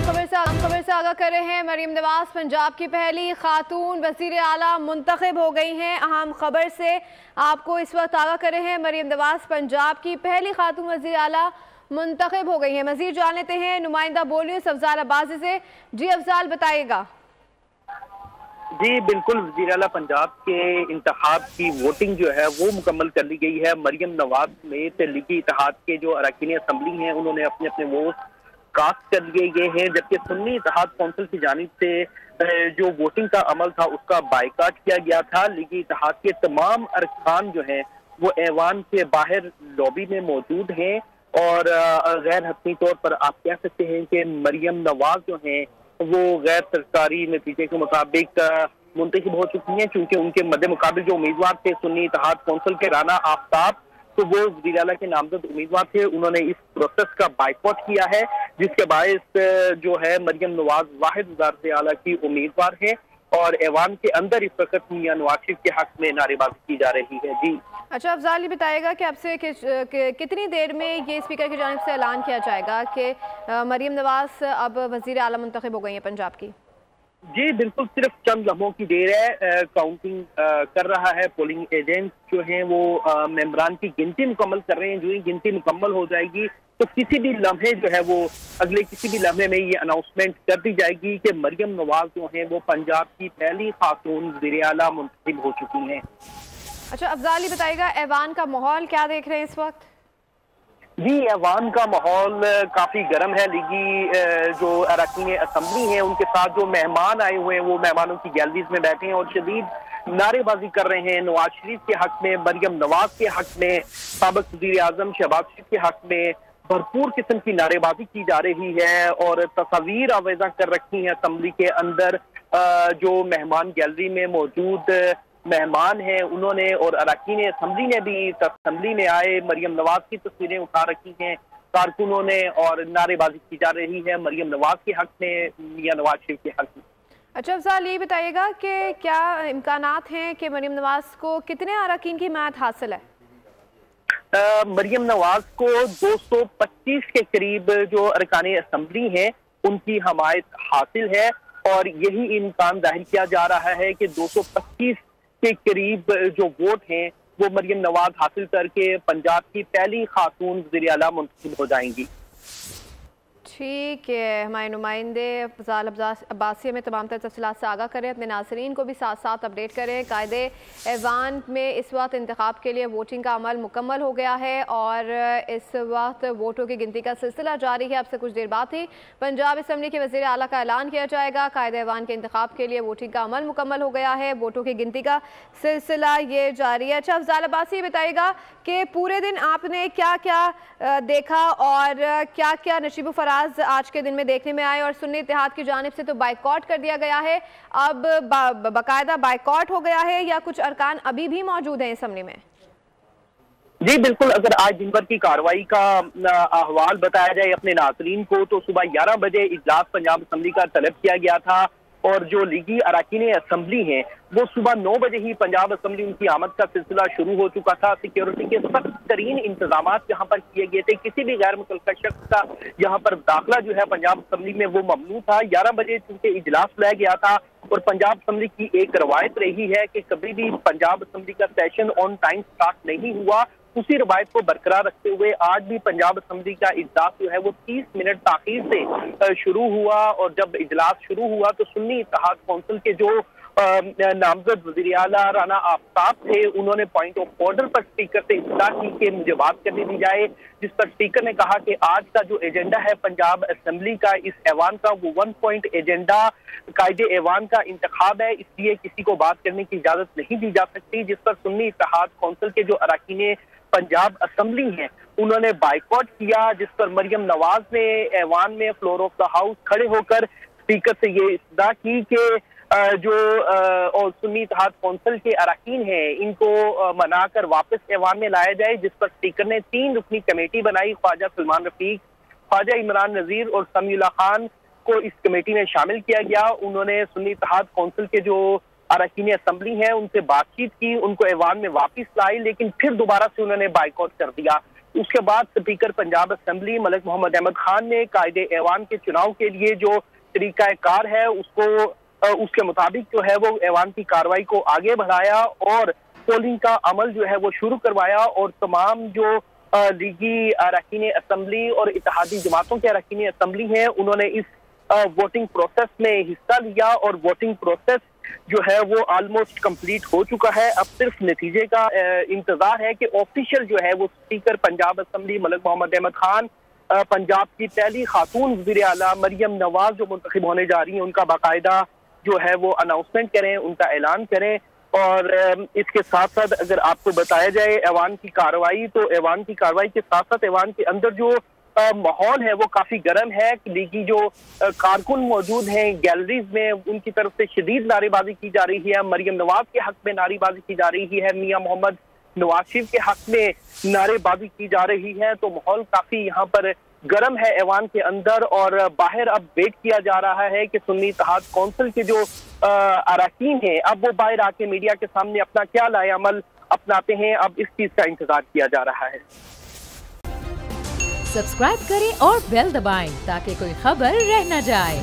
खबर से आगाह कर रहे हैं। मरियम नवाज पंजाब की पहली खातून वजीर आला मुंतखब हो गई हैं। अहम खबर से आपको इस वक्त आगाह कर रहे हैं। मरियम नवाज पंजाब की पहली खातून वजीर आला मुंतखब हो गई हैं। मजीद जान लेते हैं नुमाइंदा बोल न्यूज़ अफजाल अब्बासी से। जी अफजाल, बताइएगा। जी बिल्कुल, वज़ीर आला पंजाब के इंतखाब की वोटिंग जो है वो मुकम्मल कर ली गई है। मरियम नवाज समेत लीगी इत्तेहाद के जो अरकान असम्बली हैं उन्होंने अपने अपने वोट कास्ट कर लिए गए हैं, जबकि सुन्नी इत्तेहाद कौंसिल की जानिब से जो वोटिंग का अमल था उसका बायकाट किया गया था। लीगी इत्तेहाद के तमाम अरकान जो हैं वो ऐवान के बाहर लॉबी में मौजूद हैं और गैर हतमी तौर पर आप कह सकते हैं कि मरियम नवाज जो हैं वो गैर सरकारी नतीजे के मुताबिक मुंतखब हो चुकी हैं, क्योंकि उनके मद्दे मुकाबिल जो उम्मीदवार थे सुन्नी इत्तेहाद कौंसिल के राना आफ्ताब, तो वो वज़ीर आला के नामजद उम्मीदवार थे। उन्होंने इस प्रोसेस का बाइकआउट किया है, जिसके बायस जो है मरियम नवाज वाहिद वज़ारत आला की उम्मीदवार है और ऐवान के अंदर इस वक्त मियां नवाज शरीफ के हक में नारेबाजी की जा रही है। जी अच्छा अफजाल, ये बताएगा कि आपसे कितनी देर में ये स्पीकर की जानिब से ऐलान किया जाएगा कि मरियम नवाज अब वज़ीर आला मुंतखब हो गई है पंजाब की? जी बिल्कुल, सिर्फ चंद लम्हों की देर है। काउंटिंग कर रहा है, पोलिंग एजेंट जो हैं वो मेंबरान की गिनती मुकम्मल कर रहे हैं। जो ही गिनती मुकम्मल हो जाएगी तो किसी भी लम्हे जो है वो अगले किसी भी लम्हे में ये अनाउंसमेंट कर दी जाएगी कि मरियम नवाज जो हैं वो पंजाब की पहली खातून वज़ीर आला मुंतखब हो चुकी हैं। अच्छा अफजाल, बताइएगा ऐवान का माहौल क्या देख रहे हैं इस वक्त? जी, ऐवान का माहौल काफी गर्म है। लीगी जो अरकान असम्बली हैं उनके साथ जो मेहमान आए हुए हैं वो मेहमानों की गैलरीज में बैठे हैं और शदीद नारेबाजी कर रहे हैं नवाज शरीफ के हक में, मरियम नवाज के हक में, साबिक वज़ीर आज़म शहबाज शरीफ के हक में भरपूर किस्म की नारेबाजी की जा रही है और तस्वीर आवेजा कर रखी है असम्बली के अंदर। जो मेहमान गैलरी में मौजूद मेहमान हैं उन्होंने और अरकान असम्बली ने भी असम्बली में आए मरियम नवाज की तस्वीरें उठा रखी हैं कारकुनों ने और नारेबाजी की जा रही है मरियम नवाज के हक में, मियां नवाज शरीफ के हक में। अच्छा अफजाल, ये बताइएगा कि क्या इम्कानात हैं कि मरियम नवाज को कितने अरकान की हिमायत हासिल है? मरियम नवाज को 225 के करीब जो अरकान असम्बली हैं उनकी हमायत हासिल है और यही इम्कान जाहिर किया जा रहा है कि 225 के करीब जो वोट हैं वो मरियम नवाज हासिल करके पंजाब की पहली खातून वज़ीर आला मुंतखब हो जाएंगी। ठीक है, हमारे नुमाइंदे अफजाल अब्बासी में तमाम तर तफसीलात से आगाह करें, अपने नाज़रीन को भी साथ साथ अपडेट करें। कायदे ऐवान में इस वक्त इंतखाब के लिए वोटिंग का अमल मुकम्मल हो गया है और इस वक्त वोटों की गिनती का सिलसिला जारी है। अब से कुछ देर बाद ही पंजाब असम्बली के वज़ीर आला का ऐलान किया जाएगा। कायदे ऐवान के इंतखाब के लिए वोटिंग का अमल मुकम्मल हो गया है, वोटों की गिनती का सिलसिला ये जारी है। अच्छा अफजाल अब्बासी, बताइएगा कि पूरे दिन आपने क्या क्या देखा और क्या क्या नशीब फराज आज के दिन में देखने में आए? और सुन्नी इत्तेहाद की जानिब से तो बाइकआउट कर दिया गया है, अब बाकायदा बाइकआउट हो गया है या कुछ अरकान अभी भी मौजूद हैं असम्बली में? जी बिल्कुल, अगर आज दिन भर की कार्रवाई का अहवाल बताया जाए अपने नाज़रीन को तो सुबह 11 बजे इजलास पंजाब असम्बली का तलब किया गया था और जो लीगी अरकान असम्बली हैं वो सुबह 9 बजे ही पंजाब असम्बली उनकी आमद का सिलसिला शुरू हो चुका था। सिक्योरिटी के सख्त तरीन इंतजाम यहाँ पर किए गए थे, किसी भी गैर मुतल्लका शख्स का यहाँ पर दाखिला जो है पंजाब असम्बली में वो ममनू था। 11 बजे चूंकि इजलास बुलाया गया था और पंजाब असम्बली की एक रवायत रही है कि कभी भी पंजाब असम्बली का सेशन ऑन टाइम स्टार्ट नहीं हुआ, उसी रवायत को बरकरार रखते हुए आज भी पंजाब असम्बली का इजलास जो है वो 30 मिनट ताखीर से शुरू हुआ और जब इजलास शुरू हुआ तो सुन्नी इत्तेहाद कौंसिल के जो नामजद वज़ीर आला राना आफ्ताब थे उन्होंने पॉइंट ऑफ ऑर्डर पर स्पीकर से इत्तला की कि मुझे बात करने दी जाए, जिस पर स्पीकर ने कहा कि आज का जो एजेंडा है पंजाब असम्बली का, इस ऐवान का, वो 1 पॉइंट एजेंडा कायदे ऐवान का इंतखाब है, इसलिए किसी को बात करने की इजाजत नहीं दी जा सकती। जिस पर सुन्नी इत्तेहाद कौंसिल के जो अरकान पंजाब असम्बली हैं उन्होंने बाइकआउट किया, जिस पर मरियम नवाज ने ऐवान में फ्लोर ऑफ द हाउस खड़े होकर स्पीकर से ये इस्तदा की कि जो और सुन्नी इत्तेहाद कौंसिल के अरकान हैं इनको मनाकर वापस ऐवान में लाया जाए, जिस पर स्पीकर ने 3 रुकनी कमेटी बनाई। ख्वाजा सलमान रफीक, ख्वाजा इमरान नजीर और समीउल्लाह खान को इस कमेटी में शामिल किया गया। उन्होंने सुन्नी इत्तेहाद कौंसिल के जो अरकान असम्बली है उनसे बातचीत की, उनको ऐवान में वापस लाई, लेकिन फिर दोबारा से उन्होंने बाइकआउट कर दिया। उसके बाद स्पीकर पंजाब असेंबली मलिक मोहम्मद अहमद खान ने कायदे ऐवान के चुनाव के लिए जो तरीकाकार है उसको उसके मुताबिक जो है वो ऐवान की कार्रवाई को आगे बढ़ाया और पोलिंग का अमल जो है वो शुरू करवाया और तमाम जो लीगी अरकान असेंबली और इत्तेहादी जमातों के अरकान असेंबली हैं उन्होंने इस वोटिंग प्रोसेस में हिस्सा लिया और वोटिंग प्रोसेस जो है वो ऑलमोस्ट कंप्लीट हो चुका है। अब सिर्फ नतीजे का इंतजार है कि ऑफिशियल जो है वो स्पीकर पंजाब असेंबली मलिक मोहम्मद अहमद खान, पंजाब की पहली खातून वज़ीर आला मरियम नवाज जो मुंतखब होने जा रही हैं, उनका बाकायदा जो है वो अनाउंसमेंट करें, उनका ऐलान करें। और इसके साथ साथ अगर आपको बताया जाए ऐवान की कार्रवाई, तो ऐवान की कार्रवाई के साथ साथ ऐवान के अंदर जो माहौल है वो काफी गर्म है। लीगी जो कारकुन मौजूद हैं गैलरीज में, उनकी तरफ से शदीद नारेबाजी की जा रही है। मरियम नवाज के हक में नारेबाजी की जा रही है, मियां मोहम्मद नवाज शरीफ के हक में नारेबाजी की जा रही है। तो माहौल काफी यहाँ पर गर्म है ऐवान के अंदर। और बाहर अब वेट किया जा रहा है कि सुन्नी इत्तेहाद कौंसिल के जो अरकान हैं अब वो बाहर आके मीडिया के सामने अपना क्या लाए अमल अपनाते हैं। अब इस चीज का इंतजार किया जा रहा है। सब्सक्राइब करें और बेल दबाएं ताकि कोई खबर रह न जाए।